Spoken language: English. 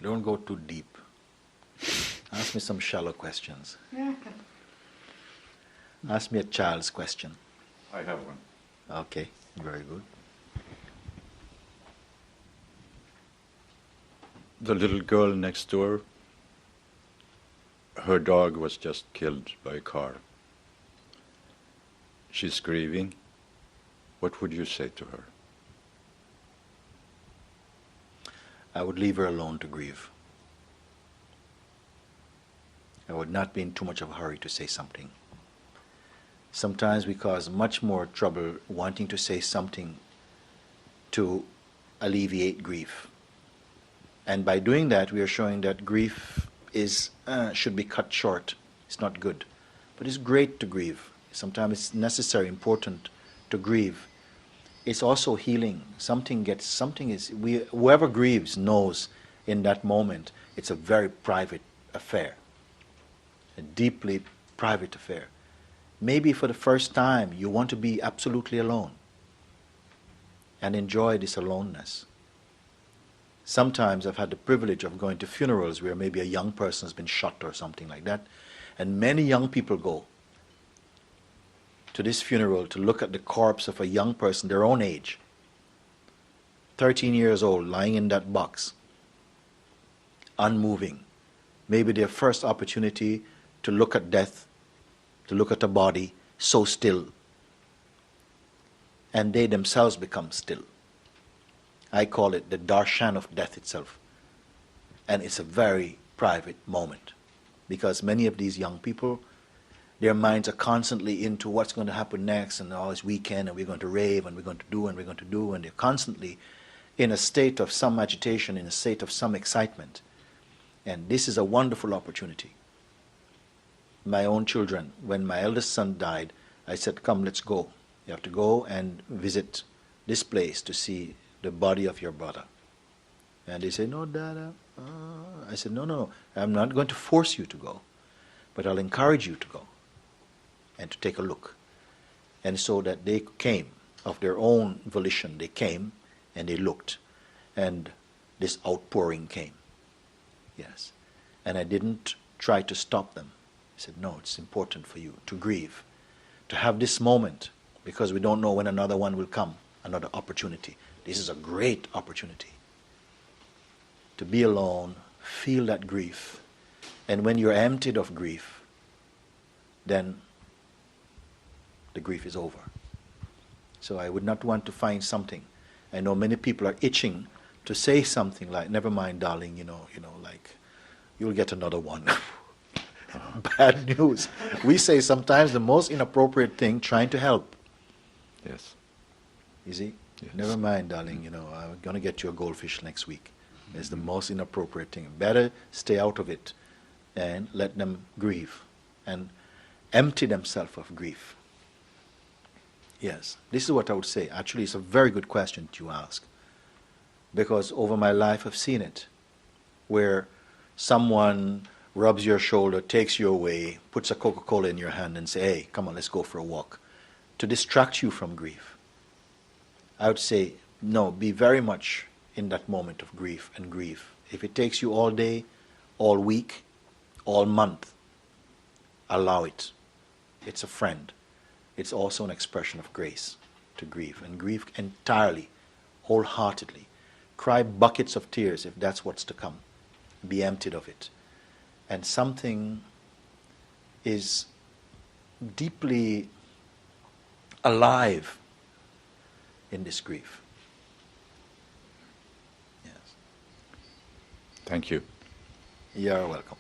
Don't go too deep. Ask me some shallow questions. Ask me a child's question. I have one. Okay, very good. The little girl next door, her dog was just killed by a car. She's grieving. What would you say to her? I would leave her alone to grieve. I would not be in too much of a hurry to say something. Sometimes we cause much more trouble wanting to say something to alleviate grief. And by doing that, we are showing that grief should be cut short. It's not good. But it's great to grieve. Sometimes it's necessary, important to grieve. It's also healing. Whoever grieves knows in that moment it's a very private affair. A deeply private affair. Maybe for the first time you want to be absolutely alone and enjoy this aloneness. Sometimes I've had the privilege of going to funerals where maybe a young person has been shot or something like that, and many young people go to this funeral to look at the corpse of a young person their own age, 13 years old, lying in that box, unmoving. Maybe their first opportunity to look at death, to look at a body so still, and they themselves become still. I call it the darshan of death itself. And it's a very private moment, because many of these young people, their minds are constantly into what's going to happen next, and all this weekend, and we're going to rave, and we're going to do, and we're going to do, and they're constantly in a state of some agitation, in a state of some excitement. And this is a wonderful opportunity. My own children, when my eldest son died, I said, come, let's go. You have to go and visit this place to see the body of your brother. And they say, no, Dada. I said, no, I'm not going to force you to go, but I'll encourage you to go and to take a look. And so that they came, of their own volition, they came and they looked. And this outpouring came. Yes. And I didn't try to stop them. I said, no, it's important for you to grieve, to have this moment, because we don't know when another one will come, another opportunity. This is a great opportunity to be alone, feel that grief, and when you're emptied of grief, then the grief is over. So I would not want to find something. I know many people are itching to say something like, never mind, darling, like, you'll get another one. Bad news. We say sometimes the most inappropriate thing trying to help. Yes. You see? Yes. Never mind, darling, I'm going to get you a goldfish next week. It's the most inappropriate thing. Better stay out of it and let them grieve and empty themselves of grief. Yes, this is what I would say. Actually, it's a very good question to ask, because over my life I've seen it, where someone rubs your shoulder, takes you away, puts a Coca-Cola in your hand and say, hey, come on, let's go for a walk, to distract you from grief. I would say, no, be very much in that moment of grief and grief. If it takes you all day, all week, all month, allow it. It's a friend. It's also an expression of grace to grieve, and grieve entirely, wholeheartedly. Cry buckets of tears if that's what's to come. Be emptied of it. And something is deeply alive in this grief. Yes. Thank you. You're welcome.